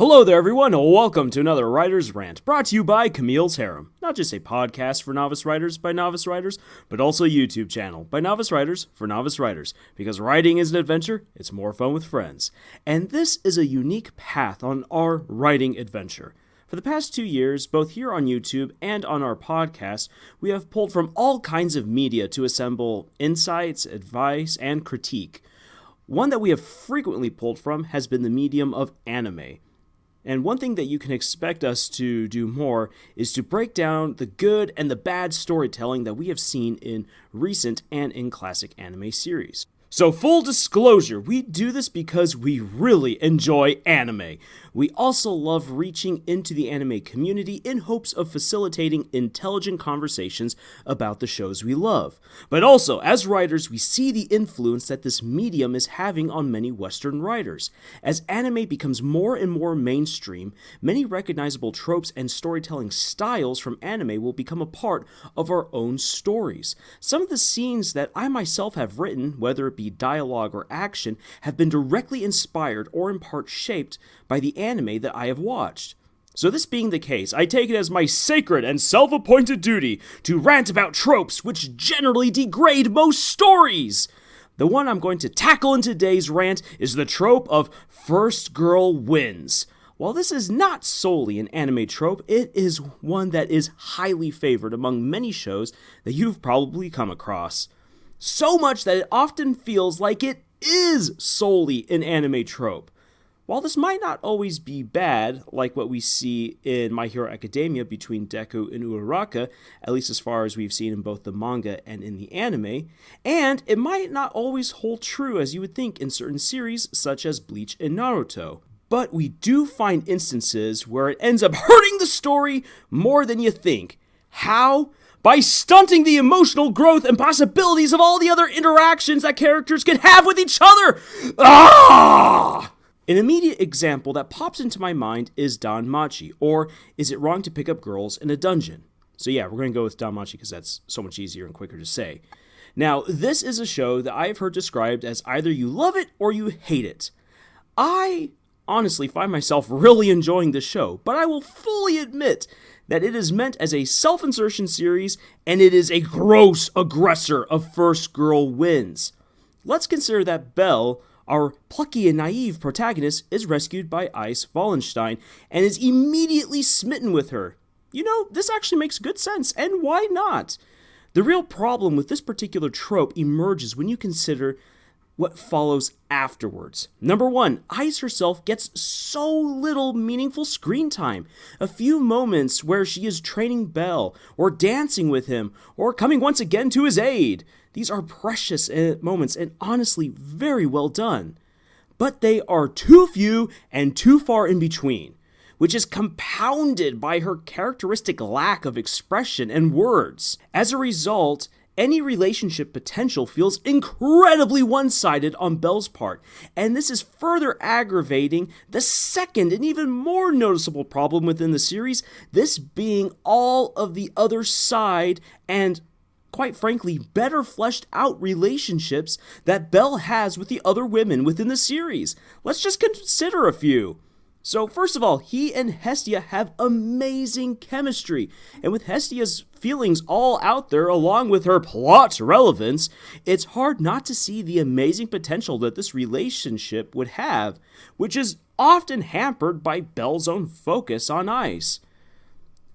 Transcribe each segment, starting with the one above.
Hello there, everyone. Welcome to another Writer's Rant, brought to you by Camille's Harem. Not just a podcast for novice writers by novice writers, but also a YouTube channel by novice writers for novice writers. Because writing is an adventure, it's more fun with friends. And this is a unique path on our writing adventure. For the past 2 years, both here on YouTube and on our podcast, we have pulled from all kinds of media to assemble insights, advice, and critique. One that we have frequently pulled from has been the medium of anime. And one thing that you can expect us to do more is to break down the good and the bad storytelling that we have seen in recent and in classic anime series. So full disclosure, we do this because we really enjoy anime. We also love reaching into the anime community in hopes of facilitating intelligent conversations about the shows we love. But also, as writers, we see the influence that this medium is having on many Western writers. As anime becomes more and more mainstream, many recognizable tropes and storytelling styles from anime will become a part of our own stories. Some of the scenes that I myself have written, whether it be dialogue or action, have been directly inspired or in part shaped by the anime that I have watched. So this being the case, I take it as my sacred and self-appointed duty to rant about tropes which generally degrade most stories. The one I'm going to tackle in today's rant is the trope of first girl wins. While this is not solely an anime trope, it is one that is highly favored among many shows that you've probably come across. So much that it often feels like it is solely an anime trope. While this might not always be bad, like what we see in My Hero Academia between Deku and Uraraka, at least as far as we've seen in both the manga and in the anime, and it might not always hold true as you would think in certain series such as Bleach and Naruto. But we do find instances where it ends up hurting the story more than you think. How? By stunting the emotional growth and possibilities of all the other interactions that characters can have with each other! An immediate example that pops into my mind is DanMachi, or Is It Wrong to Pick Up Girls in a Dungeon? So yeah, we're going to go with DanMachi because that's so much easier and quicker to say. Now, this is a show that I have heard described as either you love it or you hate it. I honestly find myself really enjoying the show, but I will fully admit that it is meant as a self-insertion series, and it is a gross aggressor of first girl wins. Let's consider that Belle, our plucky and naive protagonist, is rescued by Ice Wallenstein, and is immediately smitten with her. You know, this actually makes good sense, and why not? The real problem with this particular trope emerges when you consider what follows afterwards. Number one, Ice herself gets so little meaningful screen time. A few moments where she is training Belle, or dancing with him, or coming once again to his aid. These are precious moments and honestly very well done. But they are too few and too far in between, which is compounded by her characteristic lack of expression and words. As a result, any relationship potential feels incredibly one-sided on Belle's part, and this is further aggravating the second and even more noticeable problem within the series, this being all of the other side and, quite frankly, better fleshed out relationships that Belle has with the other women within the series. Let's just consider a few. So first of all, he and Hestia have amazing chemistry, and with Hestia's feelings all out there along with her plot relevance, it's hard not to see the amazing potential that this relationship would have, which is often hampered by Belle's own focus on Ice.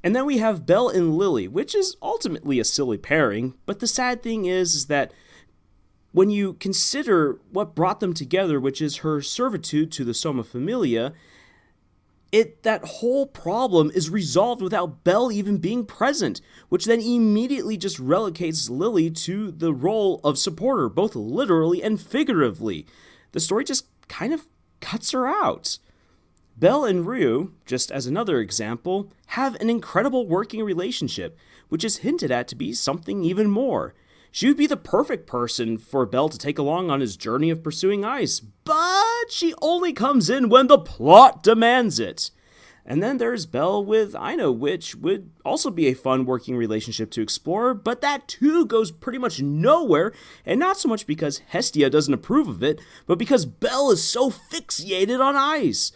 And then we have Belle and Lily, which is ultimately a silly pairing, but the sad thing is that when you consider what brought them together, which is her servitude to the Soma Familia, that whole problem is resolved without Belle even being present, which then immediately just relegates Lily to the role of supporter, both literally and figuratively. The story just kind of cuts her out. Belle and Ryu, just as another example, have an incredible working relationship, which is hinted at to be something even more. She would be the perfect person for Belle to take along on his journey of pursuing Ice, but she only comes in when the plot demands it. And then there's Belle with Aino, which would also be a fun working relationship to explore, but that too goes pretty much nowhere, and not so much because Hestia doesn't approve of it, but because Belle is so fixated on Ice.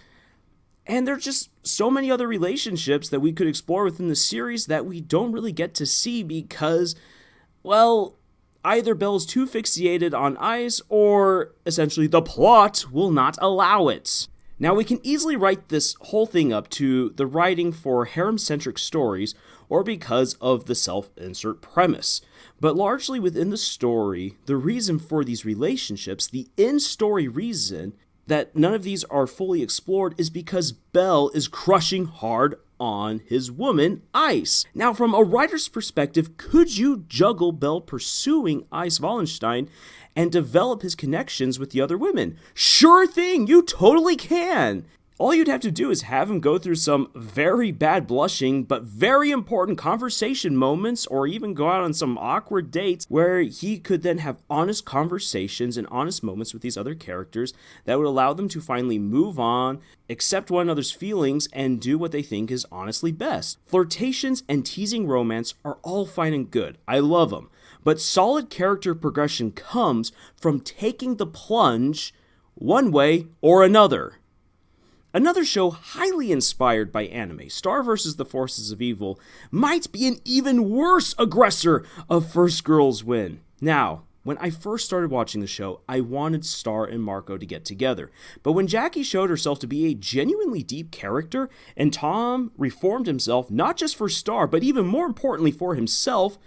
And there's just so many other relationships that we could explore within the series that we don't really get to see because, well, either Belle's too fixated on ice or essentially the plot will not allow it. Now, we can easily write this whole thing up to the writing for harem-centric stories or because of the self-insert premise. But largely within the story, the reason for these relationships, the in-story reason that none of these are fully explored is because Belle is crushing hard on his woman, Ice. Now, from a writer's perspective, could you juggle Belle pursuing Ice Wallenstein and develop his connections with the other women? Sure thing, you totally can. All you'd have to do is have him go through some very bad blushing but very important conversation moments, or even go out on some awkward dates where he could then have honest conversations and honest moments with these other characters that would allow them to finally move on, accept one another's feelings, and do what they think is honestly best. Flirtations and teasing romance are all fine and good. I love them. But solid character progression comes from taking the plunge one way or another. Another show highly inspired by anime, Star vs. the Forces of Evil, might be an even worse aggressor of First Girls Win. Now, when I first started watching the show, I wanted Star and Marco to get together. But when Jackie showed herself to be a genuinely deep character, and Tom reformed himself not just for Star, but even more importantly for himself,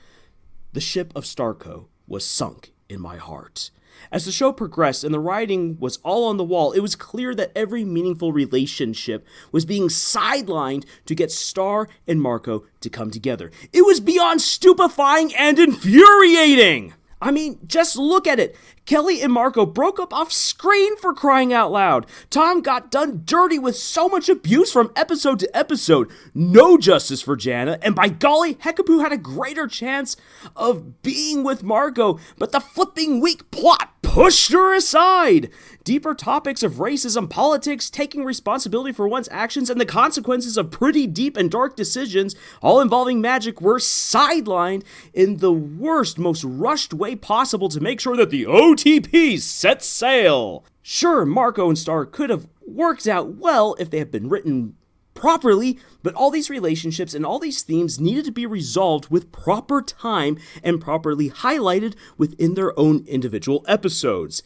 the ship of Starco was sunk in my heart. As the show progressed and the writing was all on the wall, it was clear that every meaningful relationship was being sidelined to get Star and Marco to come together. It was beyond stupefying and infuriating! I mean, just look at it. Kelly and Marco broke up off screen, for crying out loud. Tom got done dirty with so much abuse from episode to episode. No justice for Jana, and by golly, Hekapoo had a greater chance of being with Marco, but the flipping weak plot pushed her aside. Deeper topics of racism, politics, taking responsibility for one's actions, and the consequences of pretty deep and dark decisions, all involving magic, were sidelined in the worst, most rushed way possible to make sure that the OTP set sail. Sure, Marco and Star could have worked out well if they had been written properly, but all these relationships and all these themes needed to be resolved with proper time and properly highlighted within their own individual episodes.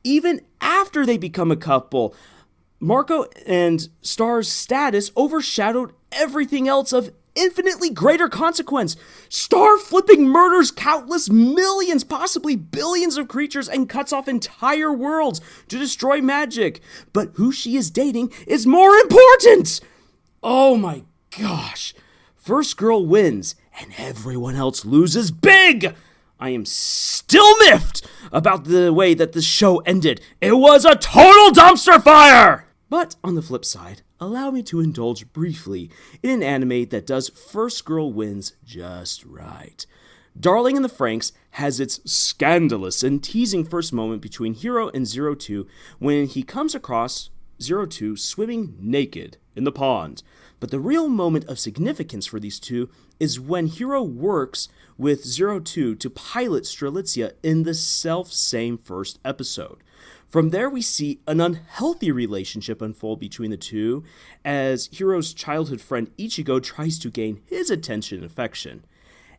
Even after they become a couple, Marco and Star's status overshadowed everything else of infinitely greater consequence. Star flipping murders countless millions, possibly billions of creatures and cuts off entire worlds to destroy magic. But who she is dating is more important! Oh my gosh. First girl wins and everyone else loses big! I am still miffed about the way that the show ended. It was a total dumpster fire! But on the flip side, allow me to indulge briefly in an anime that does First Girl Wins just right. Darling in the Franxx has its scandalous and teasing first moment between Hiro and Zero Two when he comes across Zero Two swimming naked in the pond. But the real moment of significance for these two is when Hiro works with Zero Two to pilot Strelitzia in the self-same first episode. From there, we see an unhealthy relationship unfold between the two as Hiro's childhood friend Ichigo tries to gain his attention and affection.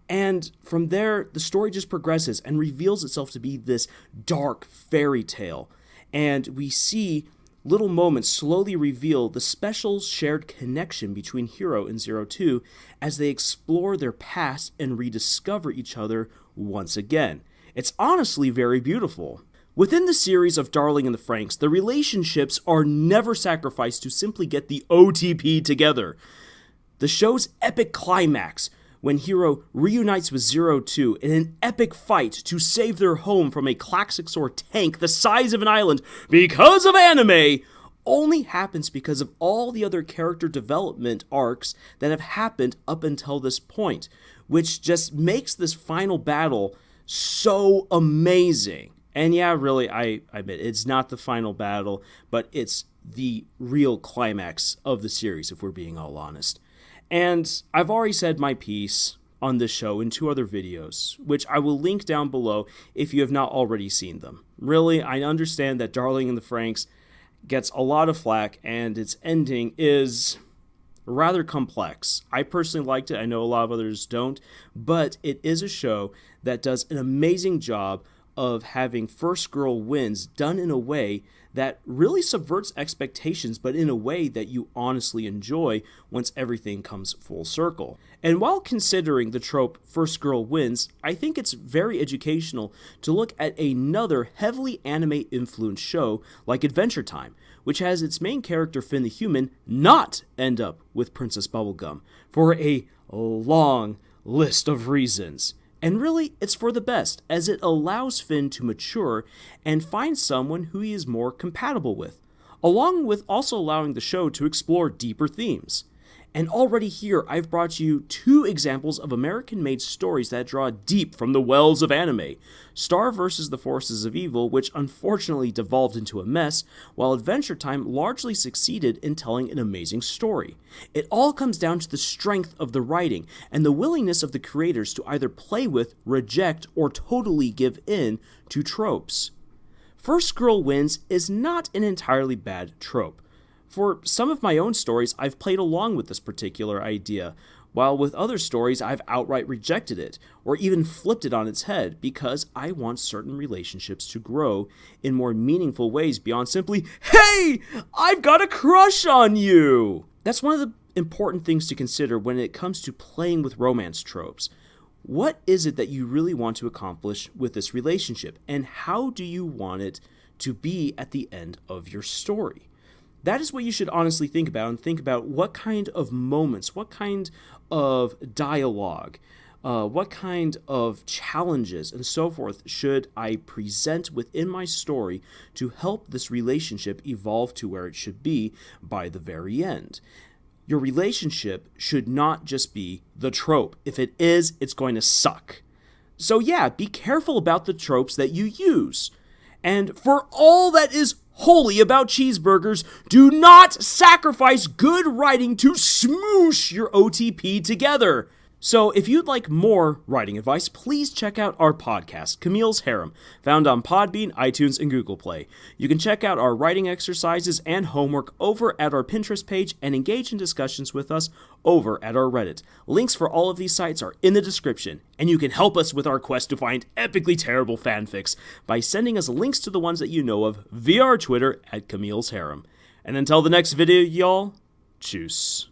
And from there, the story just progresses and reveals itself to be this dark fairy tale. And we see little moments slowly reveal the special shared connection between Hiro and Zero Two as they explore their past and rediscover each other once again. It's honestly very beautiful. Within the series of Darling in the Franxx, the relationships are never sacrificed to simply get the OTP together. The show's epic climax, when Hiro reunites with Zero Two in an epic fight to save their home from a Klaxixor tank the size of an island because of anime, only happens because of all the other character development arcs that have happened up until this point, which just makes this final battle so amazing. And yeah, really, I admit, it's not the final battle, but it's the real climax of the series, if we're being all honest. And I've already said my piece on this show in 2 other videos, which I will link down below if you have not already seen them. Really, I understand that Darling in the Franxx gets a lot of flack, and its ending is rather complex. I personally liked it. I know a lot of others don't, but it is a show that does an amazing job of having first girl wins done in a way that really subverts expectations, but in a way that you honestly enjoy once everything comes full circle. And while considering the trope first girl wins, I think it's very educational to look at another heavily anime influenced show like Adventure Time, which has its main character Finn the Human not end up with Princess Bubblegum for a long list of reasons. And really, it's for the best, as it allows Finn to mature and find someone who he is more compatible with, along with also allowing the show to explore deeper themes. And already here, I've brought you 2 examples of American-made stories that draw deep from the wells of anime. Star vs. the Forces of Evil, which unfortunately devolved into a mess, while Adventure Time largely succeeded in telling an amazing story. It all comes down to the strength of the writing and the willingness of the creators to either play with, reject, or totally give in to tropes. First Girl Wins is not an entirely bad trope. For some of my own stories, I've played along with this particular idea, while with other stories, I've outright rejected it, or even flipped it on its head, because I want certain relationships to grow in more meaningful ways beyond simply, "Hey, I've got a crush on you!" That's one of the important things to consider when it comes to playing with romance tropes. What is it that you really want to accomplish with this relationship, and how do you want it to be at the end of your story? That is what you should honestly think about, and think about what kind of moments, what kind of dialogue, what kind of challenges and so forth should I present within my story to help this relationship evolve to where it should be by the very end. Your relationship should not just be the trope. If it is, it's going to suck. So yeah, be careful about the tropes that you use. And for all that is holy about cheeseburgers, do not sacrifice good writing to smoosh your OTP together. So if you'd like more writing advice, please check out our podcast, Camille's Harem, found on Podbean, iTunes, and Google Play. You can check out our writing exercises and homework over at our Pinterest page and engage in discussions with us over at our Reddit. Links for all of these sites are in the description, and you can help us with our quest to find epically terrible fanfics by sending us links to the ones that you know of via our Twitter at Camille's Harem. And until the next video, y'all, tschüss.